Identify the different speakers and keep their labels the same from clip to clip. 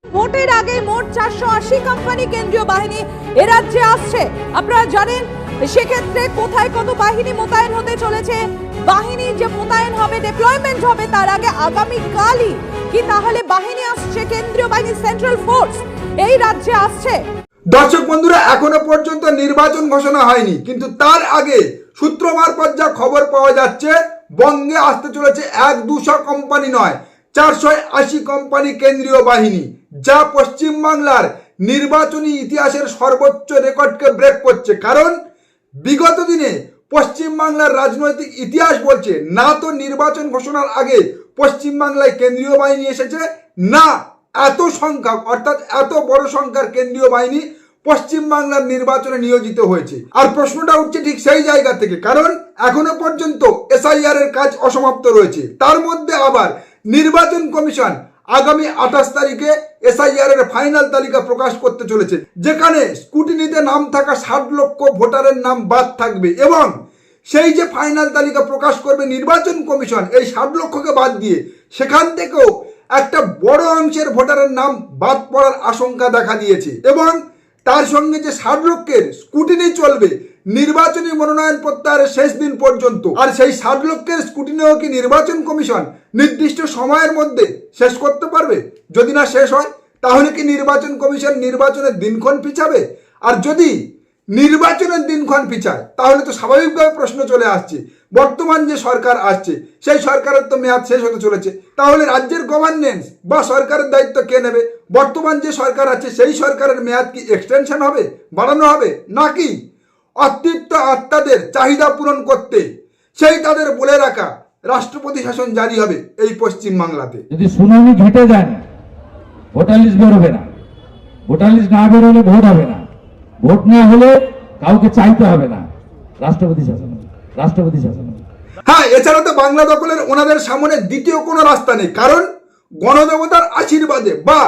Speaker 1: ভোটের আগে মোট 480 কোম্পানি কেন্দ্রীয় বাহিনী এ রাজ্যে আসছে। আপনারা জানেন সেক্ষেত্রে কোথায় কত বাহিনী মোতায়েন হতে চলেছে, বাহিনী যে মোতায়েন হবে, ডিপ্লয়মেন্ট হবে, তার আগে আগামীকালই কি তাহলে বাহিনী আসছে, কেন্দ্রীয় বাহিনী সেন্ট্রাল ফোর্স এই রাজ্যে আসছে।
Speaker 2: দর্শক বন্ধুরা, এখনো পর্যন্ত নির্বাচন ঘোষণা হয়নি, কিন্তু তার আগে সূত্র মারফত যা খবর পাওয়া যাচ্ছে, বঙ্গে আসতে চলেছে 1-200 কোম্পানি নয়, 480 কোম্পানি কেন্দ্রীয় বাহিনী, যা পশ্চিমবাংলার নির্বাচনী ইতিহাসের সর্বোচ্চ রেকর্ডকে ব্রেক করছে। কারণ বিগত দিনে পশ্চিমবাংলার রাজনৈতিক ইতিহাস বলছে না তো নির্বাচন ঘোষণার আগে পশ্চিমবাংলায় কেন্দ্রীয় বাহিনী এসেছে, না এত সংখ্যক অর্থাৎ এত বড় সংখ্যার কেন্দ্রীয় বাহিনী পশ্চিমবাংলার নির্বাচনে নিয়োজিত হয়েছে। আর প্রশ্নটা উঠছে ঠিক সেই জায়গা থেকে, কারণ এখনো পর্যন্ত এসআইআর এর কাজ অসমাপ্ত রয়েছে। তার মধ্যে আবার নির্বাচন কমিশন আগামী 28 তারিখে এসআইআর এর ফাইনাল তালিকা প্রকাশ করতে চলেছে, যেখানে স্কুটিনিতে নাম থাকা 60 লক্ষ ভোটারের নাম বাদ থাকবে। এবং সেই যে ফাইনাল তালিকা প্রকাশ করবে নির্বাচন কমিশন, এই 60 লক্ষকে বাদ দিয়ে সেখান থেকেও একটা বড় অংশের ভোটারের নাম বাদ পড়ার আশঙ্কা দেখা দিয়েছে। এবং তার সঙ্গে যে 60 লক্ষের স্কুটিনি চলবে নির্বাচনী মনোনয়ন প্রত্যাহারের শেষ দিন পর্যন্ত, আর সেই 60 লক্ষের স্কুটিনিও কি নির্বাচন কমিশন নির্দিষ্ট সময়ের মধ্যে শেষ করতে পারবে? যদি না শেষ হয়, তাহলে কি নির্বাচন কমিশন নির্বাচনের দিনক্ষণ পিছাবে? আর যদি নির্বাচনের দিনক্ষণ পিছায়, তাহলে তো স্বাভাবিকভাবে প্রশ্ন চলে আসছে, বর্তমান যে সরকার আসছে সেই সরকারের তো মেয়াদ শেষ হতে চলেছে, তাহলে রাজ্যের গভর্নেন্স বা সরকারের দায়িত্ব কে নেবে? বর্তমান যে সরকার আছে সেই সরকারের মেয়াদ কি এক্সটেনশন হবে, বাড়ানো হবে, নাকি অতৃপ্ত আত্মাদের চাহিদা পূরণ করতে সেই তাদের বলে রাখা রাষ্ট্রপতি শাসন জারি হবে এই পশ্চিমবাংলাতে?
Speaker 3: যদি সুনামি ঘেটে দেন, ভোটার লিস্ট বেরোবে না, ভোটার লিস্ট না বেরোলে ভোট হবে না, ভোট না হলে কাউকে চাইতে হবে না, রাষ্ট্রপতি শাসন হবে, রাষ্ট্রপতি শাসন হবে।
Speaker 2: হ্যাঁ, এছাড়া তো বাংলা দখলের ওনাদের সামনে দ্বিতীয় কোনো রাস্তা নেই, কারণ গণদেবতার আশীর্বাদে বা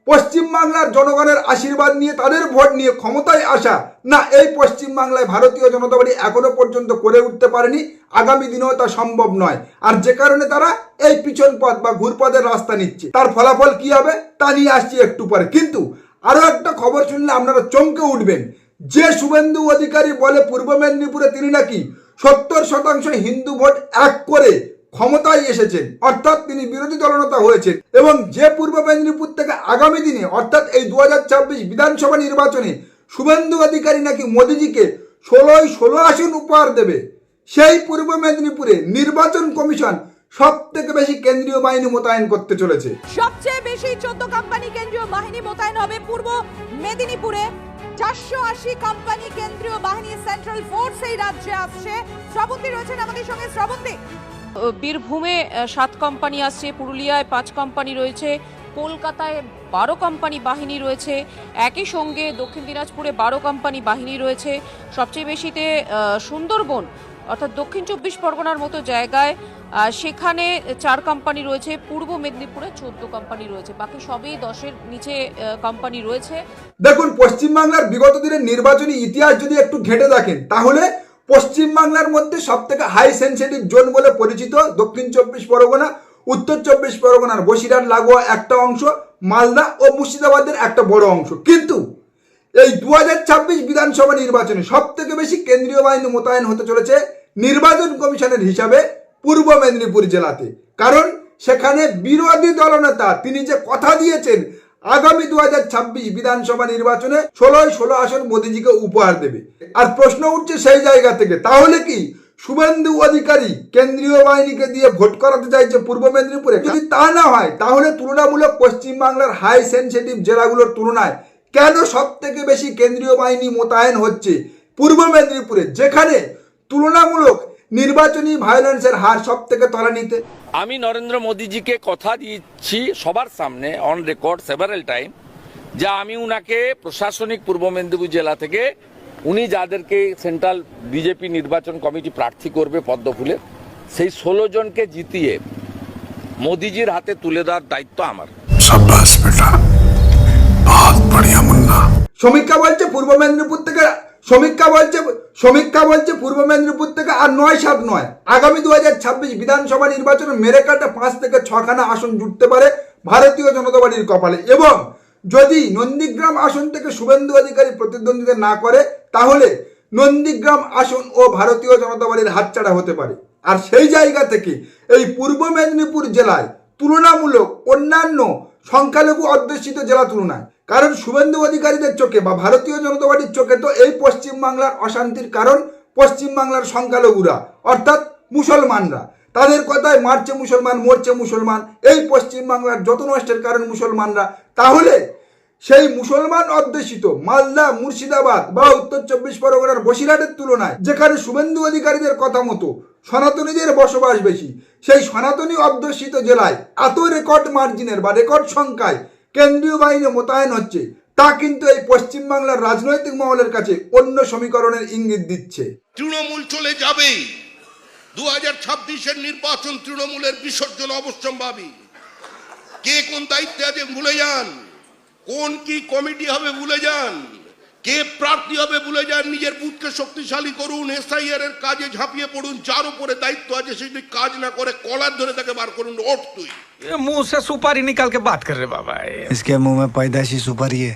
Speaker 2: পশ্চিমবাংলার জনগণের আশীর্বাদ নিয়ে তাদের ভোট নিয়ে ক্ষমতায় আসা না, এই পশ্চিমবাংলায় ভারতীয় জনতা পার্টি এখনো পর্যন্ত করে উঠতে পারেনি, আগামী দিনেও তা সম্ভব নয়। আর যে কারণে তারা এই পিছন পথ বা ঘুরপথের রাস্তা নিচ্ছে, তার ফলাফল কি হবে তা নিয়ে আসছি একটু পরে। কিন্তু আরো একটা খবর শুনলে আপনারা চমকে উঠবেন, যে শুভেন্দু অধিকারী বলে পূর্ব মেদিনীপুরে তিনি নাকি 70% হিন্দু ভোট এক করে ক্ষমতায় এসেছেন, অর্থাৎ তিনি বিরোধী দলনেতা হয়েছেন। এবং যে পূর্ব মেদিনীপুর থেকে আগামী দিনে অর্থাৎ এই 2024 বিধানসভা নির্বাচনে শুভেন্দু অধিকারী নাকি মোদিজিকে 16 আসন উপহার দেবে, সেই পূর্ব মেদিনীপুরে নির্বাচন কমিশন সব থেকে বেশি কেন্দ্রীয় বাহিনী মোতায়েন করতে চলেছে।
Speaker 1: সবচেয়ে বেশি 14 কোম্পানি কেন্দ্রীয় বাহিনী মোতায়েন হবে পূর্ব মেদিনীপুরে। 480 কোম্পানি কেন্দ্রীয় বাহিনী সেন্ট্রাল ফোর্স এই রাজ্যে আসছে। শ্রাবন্তী রয়েছেন আমাদের সঙ্গে। শ্রাবন্তী,
Speaker 4: বীরভূমে 7 কোম্পানি আসছে, পুরুলিয়ায় 5 কোম্পানি রয়েছে, কলকাতায় 12 কোম্পানি বাহিনী রয়েছে, একই সঙ্গে দক্ষিণ দিনাজপুরে 12 কোম্পানি বাহিনী রয়েছে। সবচেয়ে বেশিতে সুন্দরবন অর্থাৎ দক্ষিণ 24 পরগনার মতো জায়গায় সেখানে 4 কোম্পানি রয়েছে, পূর্ব মেদিনীপুরে 14 কোম্পানি রয়েছে, বাকি সবই 10-এর নিচে কোম্পানি রয়েছে।
Speaker 2: দেখুন, পশ্চিমবাংলার বিগত দিনের নির্বাচনী ইতিহাস যদি একটু ঘেঁটে দেখেন, তাহলে পশ্চিমবাংলার মধ্যে সব থেকে হাই সেন্সিটিভ জোন বলে পরিচিত দক্ষিণ 24 পরগনা, উত্তর 24 পরগনার বসিরহাট লাগোয়া একটা অংশ, মালদা ও মুর্শিদাবাদের একটা বড় অংশ। কিন্তু এই 2026 বিধানসভা নির্বাচনে সব থেকে বেশি কেন্দ্রীয় বাহিনী মোতায়েন হতে চলেছে নির্বাচন কমিশনের হিসাবে পূর্ব মেদিনীপুর জেলাতে। কারণ সেখানে বিরোধী দলনেতা তিনি যে কথা দিয়েছেন আগামী 2026 বিধানসভা নির্বাচনে 16 আসন মোদিজিকে উপহার দেবে। আর প্রশ্ন উঠছে সেই জায়গা থেকে, তাহলে কি শুভেন্দু অধিকারী কেন্দ্রীয় বাহিনীকে দিয়ে ভোট করাতে চাইছে পূর্ব মেদিনীপুরে? যদি তা না হয়, তাহলে তুলনামূলক পশ্চিমবাংলার হাই সেন্সিটিভ জেলাগুলোর তুলনায় কেন সব থেকে বেশি কেন্দ্রীয় বাহিনী মোতায়েন হচ্ছে পূর্ব মেদিনীপুরে, যেখানে তুলনামূলক নির্বাচনী ভায়োলেন্সের হার সব থেকে তলানিতে?
Speaker 5: আমি নরেন্দ্র মোদীজিকে কথা দিচ্ছি সবার সামনে অন রেকর্ড সেভারাল টাইম, যে আমি উনাকে প্রশাসনিক পূর্ব মেদিনীপুর জেলা থেকে উনি যাদেরকে সেন্ট্রাল বিজেপি নির্বাচন কমিটি প্রার্থী করবে পদ্মফুলে, সেই 16 জনকে জিতিয়ে মোদীজির হাতে তুলে দেওয়ার দায়িত্ব আমার।
Speaker 2: শাবাশ বেটা, বহুত বড়িয়া মুন্না। সমীক্ষা বলছে পূর্ব মেদিনীপুর থেকে পূর্ব মেদিনীপুর থেকে আর 9-7 নয়, আগামী 2026 বিধানসভা নির্বাচনে মেরে কাটা 5 থেকে 6 খানা আসন জুটতে পারে ভারতীয় জনতা পার্টির কপালে। এবং যদি নন্দীগ্রাম আসন থেকে শুভেন্দু অধিকারী প্রতিদ্বন্দ্বিতা না করে তাহলে নন্দীগ্রাম আসন ও ভারতীয় জনতা পার্টির হাতছাড়া হতে পারে। আর সেই জায়গা থেকে এই পূর্ব মেদিনীপুর জেলায় তুলনামূলক অন্যান্য সংখ্যালঘু অধ্যুষিত জেলা তুলনায়, কারণ শুভেন্দু অধিকারীদের চোখে বা ভারতীয় জনতা পার্টির চোখে তো এই পশ্চিমবাংলার অশান্তির কারণ পশ্চিমবাংলার সংখ্যালঘুরা অর্থাৎ মুসলমানরা। তাদের কথায় মারছে মুসলমান, মরছে মুসলমান, এই পশ্চিমবাংলার যত নষ্টের কারণ মুসলমানরা। তাহলে সেই মুসলমান অধ্যুষিত মালদা, মুর্শিদাবাদ বা উত্তর 24 পরগনার বসিরহাটের তুলনায় যেখানে শুভেন্দু অধিকারীদের কথা মতো সনাতনীদের বসবাস বেশি, সেই সনাতনী অধ্যুষিত জেলায় এত রেকর্ড মার্জিনের বা রেকর্ড সংখ্যায় কেন্দ্রীয় বাহিনী মোতায়েন হচ্ছে, তা কিন্তু এই পশ্চিমবাংলার রাজনৈতিক মহলের কাছে অন্য সমীকরণের ইঙ্গিত দিচ্ছে।
Speaker 6: তৃণমূল চলে যাবেই। 2026-এর নির্বাচন তৃণমূলের বিসর্জন অবশ্যম্ভাবী। কে কোন দায়িত্বে আছে ভুলে যান, কোন কি কমিটি হবে ভুলে যান, কে প্রার্থী হবে ভুলে যান। নিজের বুথকে শক্তিশালী করুন, এসআইআর এর কাজে ঝাঁপিয়ে পড়ুন। যার উপরে দায়িত্ব আছে সেই যদি কাজ না করে কলার ধরে তাকে বার করুন। ওঠ তুই।
Speaker 7: मुंह से सुपारी निकाल के बात कर रहे बाबा।
Speaker 8: इसके मुंह में पैदाइशी सुपारी है।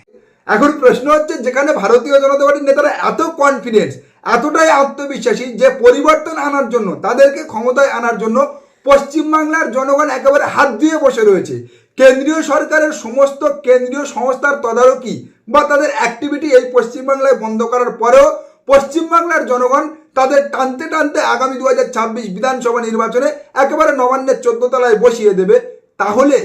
Speaker 2: এখন প্রশ্ন হচ্ছে, যেখানে ভারতীয় জনতা পার্টির নেতারা এত কনফিডেন্স, এতটাই আত্মবিশ্বাসী যে পরিবর্তন আনার জন্য, তাদেরকে ক্ষমতায় আনার জন্য পশ্চিমবাংলার জনগণ একেবারে হাত দিয়ে বসে রয়েছে, কেন্দ্রীয় সরকারের সমস্ত কেন্দ্রীয় সংস্থার তদারকি বা তাদের অ্যাক্টিভিটি এই পশ্চিমবাংলায় বন্ধ করার পরেও পশ্চিমবাংলার জনগণ তাদের টানতে টানতে আগামী 2026 বিধানসভা নির্বাচনে একেবারে নবান্নের 14 তলায় বসিয়ে দেবে, তাহলে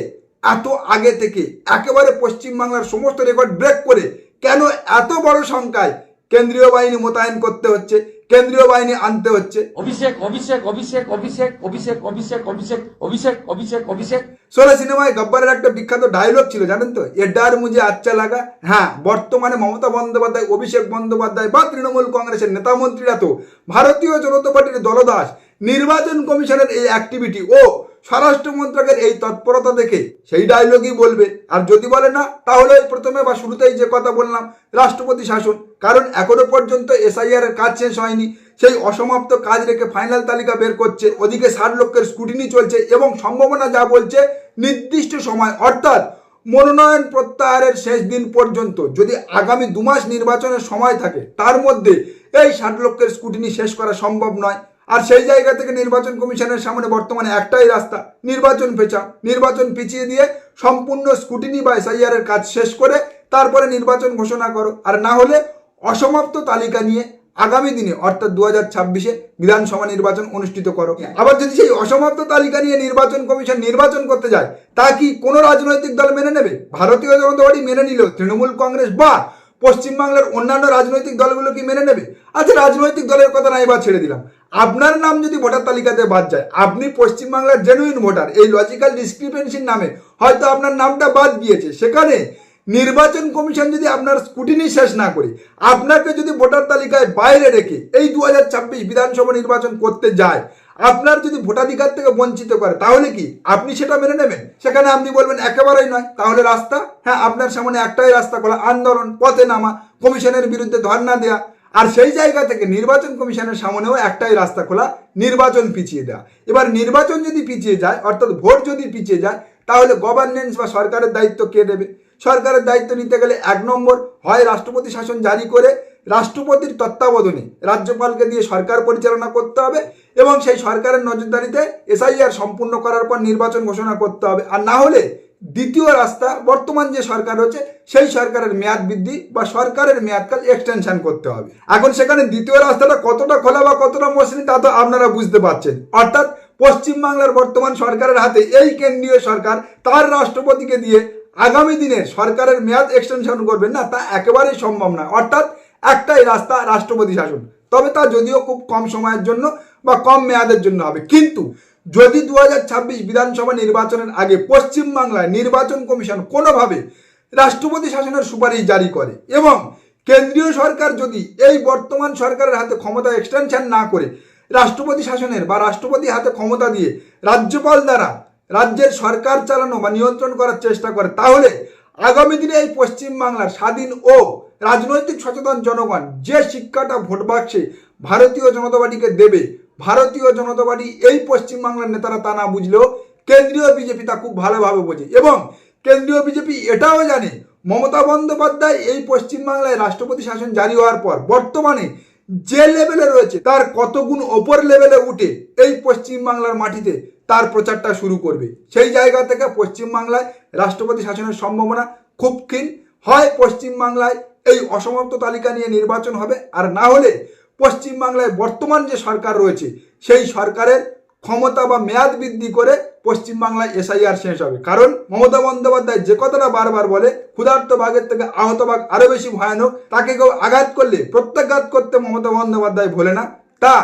Speaker 2: এত আগে থেকে একেবারে পশ্চিমবাংলার সমস্ত রেকর্ড ব্রেক করে কেন এত বড় সংখ্যায় কেন্দ্রীয় বাহিনী মোতায়েন করতে হচ্ছে, কেন্দ্রীয় বাহিনী আনতে হচ্ছে?
Speaker 3: অভিষেক অভিষেক অভিষেক অভিষেক অভিষেক অভিষেক অভিষেক অভিষেক অভিষেক অভিষেক।
Speaker 2: সোলা সিনেমায় গব্বরের একটা বিখ্যাত ডায়লগ ছিল, জানেন তো, এ ডার মুঝে আচ্ছা লাগা। হ্যাঁ, বর্তমানে মমতা বন্দ্যোপাধ্যায়, অভিষেক বন্দ্যোপাধ্যায় বা তৃণমূল কংগ্রেসের নেতা মন্ত্রীরা তো ভারতীয় জনতা পার্টির দলদাস। নির্বাচন কমিশনের এই অ্যাক্টিভিটি ও স্বরাষ্ট্র মন্ত্রকের এই তৎপরতা দেখে সেই ডায়লগই বলবে। আর যদি বলে না, তাহলে প্রথমে বা শুরুতেই যে কথা বললাম, রাষ্ট্রপতি শাসন। কারণ এখনো পর্যন্ত এসআইআর এর কাজ শেষ হয়নি, সেই অসমাপ্ত কাজ রেখে ফাইনাল তালিকা বের করছে, ওদিকে 60 লক্ষের স্কুটিনি চলছে এবং সম্ভাবনা যা বলছে নির্দিষ্ট সময় অর্থাৎ মনোনয়ন প্রত্যাহারের শেষ দিন পর্যন্ত যদি আগামী 2 মাস নির্বাচনের সময় থাকে, তার মধ্যে এই 60 লক্ষের স্কুটিনি শেষ করা সম্ভব নয়। আর সেই জায়গা থেকে নির্বাচন কমিশনের সামনে বর্তমানে একটাই রাস্তা, নির্বাচন পেছাও, নির্বাচন পিছিয়ে দিয়ে সম্পূর্ণ স্কুটিনি বা এসআইআর এর কাজ শেষ করে তারপরে নির্বাচন ঘোষণা করো। আর না হলে অসমাপ্ত তালিকা নিয়ে আগামী দিনে অর্থাৎ 2026-এ বিধানসভা নির্বাচন অনুষ্ঠিত করো। আবার যদি সেই অসমাপ্ত তালিকা নিয়ে নির্বাচন কমিশন নির্বাচন করতে যায়, তা কি কোনো রাজনৈতিক দল মেনে নেবে? ভারতীয় জনতা পার্টি মেনে নিল, তৃণমূল কংগ্রেস বা পশ্চিমবাংলার অন্যান্য রাজনৈতিক দলগুলো কি মেনে নেবে? আচ্ছা, রাজনৈতিক দলের কথা নাই বা ছেড়ে দিলাম, আপনার নাম যদি ভোটার তালিকাতে বাদ যায়, আপনি পশ্চিমবাংলার জেনুইন ভোটার, এই লজিক্যাল ডিসক্রিপেন্সির নামে হয়তো আপনার নামটা বাদ গিয়েছে, সেখানে নির্বাচন কমিশন যদি আপনার স্কুটিনি শেষ না করে আপনাকে যদি ভোটার তালিকায় বাইরে রেখে এই 2026 বিধানসভা নির্বাচন করতে যায়, আপনার যদি ভোটাধিকার থেকে বঞ্চিত করে, তাহলে কি আপনি সেটা মেনে নেবেন? সেখানে আপনি বলবেন একেবারেই নয়। তাহলে রাস্তা, হ্যাঁ, আপনার সামনে একটাই রাস্তা খোলা, আন্দোলন, পথে নামা, কমিশনের বিরুদ্ধে ধর্ণা দেওয়া। আর সেই জায়গা থেকে নির্বাচন কমিশনের সামনেও একটাই রাস্তা খোলা, নির্বাচন পিছিয়ে দেওয়া। এবার নির্বাচন যদি পিছিয়ে যায়, অর্থাৎ ভোট যদি পিছিয়ে যায়, তাহলে গভর্নেন্স বা সরকারের দায়িত্ব কে নেবে? সরকারের দায়িত্ব নিতে গেলে 1 নম্বর, হয় রাষ্ট্রপতি শাসন জারি করে রাষ্ট্রপতির তত্ত্বাবধানে রাজ্যপালকে দিয়ে সরকার পরিচালনা করতে হবে এবং সেই সরকারের নজরদারিতে এসআইআর সম্পূর্ণ করার পর নির্বাচন ঘোষণা করতে হবে। আর না হলে দ্বিতীয় রাস্তা, বর্তমান যে সরকার হচ্ছে সেই সরকারের মেয়াদ বৃদ্ধি বা সরকারের মেয়াদকাল এক্সটেনশন করতে হবে। এখন সেখানে দ্বিতীয় রাস্তাটা কতটা খোলা বা কতটা মসৃণ তা তো আপনারা বুঝতে পারছেন। অর্থাৎ পশ্চিমবাংলার বর্তমান সরকারের হাতে এই কেন্দ্রীয় সরকার তার রাষ্ট্রপতিকে দিয়ে আগামী দিনের সরকারের মেয়াদ এক্সটেনশন করবেন না, তা একেবারেই সম্ভব নয়। অর্থাৎ একটাই রাস্তা, রাষ্ট্রপতি শাসন। তবে তা যদিও খুব কম সময়ের জন্য বা কম মেয়াদের জন্য হবে। কিন্তু যদি 2026 বিধানসভা নির্বাচনের আগে পশ্চিমবাংলায় নির্বাচন কমিশন কোনোভাবে রাষ্ট্রপতি শাসনের সুপারিশ জারি করে এবং কেন্দ্রীয় সরকার যদি এই বর্তমান সরকারের হাতে ক্ষমতা এক্সটেনশন না করে রাষ্ট্রপতি শাসনের বা রাষ্ট্রপতির হাতে ক্ষমতা দিয়ে রাজ্যপাল দ্বারা রাজ্যের সরকার চালানো বা নিয়ন্ত্রণ করার চেষ্টা করে, তাহলে আগামী দিনে এই পশ্চিমবাংলার স্বাধীন ও রাজনৈতিক সচেতন জনগণ যে শিক্ষাটা ভোট বাক্সে ভারতীয় জনতা পার্টিকে দেবে, ভারতীয় জনতা পার্টি এই পশ্চিমবাংলার নেতারা তা না বুঝলেও কেন্দ্রীয় বিজেপি তা খুব ভালোভাবে বোঝে এবং কেন্দ্রীয় বিজেপি এটাও জানে মমতা বন্দ্যোপাধ্যায় এই পশ্চিমবাংলায় রাষ্ট্রপতি শাসন জারি হওয়ার পর বর্তমানে যে লেভেলে রয়েছে তার কত গুণ ওপর লেভেলে উঠে এই পশ্চিমবাংলার মাটিতে তার প্রচারটা শুরু করবে। সেই জায়গা থেকে পশ্চিমবাংলায় রাষ্ট্রপতি শাসনের সম্ভাবনা খুব ক্ষীণ। হয় পশ্চিমবাংলায় এই অসমাপ্ত তালিকা নিয়ে নির্বাচন হবে, আর না হলে পশ্চিমবাংলায় বর্তমান যে সরকার রয়েছে সেই সরকারের ক্ষমতা বা মেয়াদ বৃদ্ধি করে পশ্চিমবাংলায় এসআইআর শেষ হবে। কারণ মমতা বন্দ্যোপাধ্যায় যে কথাটা বারবার বলে, ক্ষুধার্ত বাঘের থেকে আহত বাঘ আরো বেশি ভয়ানক, তাকে কেউ আঘাত করলে প্রত্যাঘাত করতে মমতা বন্দ্যোপাধ্যায় ভোলে না। তা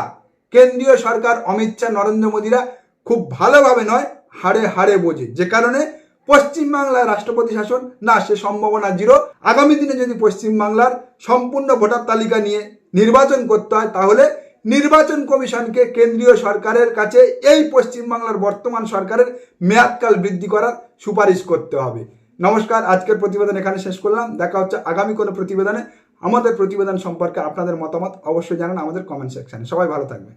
Speaker 2: কেন্দ্রীয় সরকার অমিত শাহ, নরেন্দ্র মোদীরা খুব ভালোভাবে নয়, হাড়ে হাড়ে বোঝে। যে কারণে পশ্চিমবাংলায় রাষ্ট্রপতি শাসন না, সে সম্ভাবনা জিরো। আগামী দিনে যদি পশ্চিমবাংলার সম্পূর্ণ ভোটার তালিকা নিয়ে নির্বাচন করতে হয়, তাহলে নির্বাচন কমিশনকে কেন্দ্রীয় সরকারের কাছে এই পশ্চিমবাংলার বর্তমান সরকারের মেয়াদকাল বৃদ্ধি করার সুপারিশ করতে হবে। নমস্কার, আজকের প্রতিবেদন এখানে শেষ করলাম। দেখা হচ্ছে আগামী কোনো প্রতিবেদনে। আমাদের প্রতিবেদন সম্পর্কে আপনাদের মতামত অবশ্যই জানান আমাদের কমেন্ট সেকশনে। সবাই ভালো থাকবে।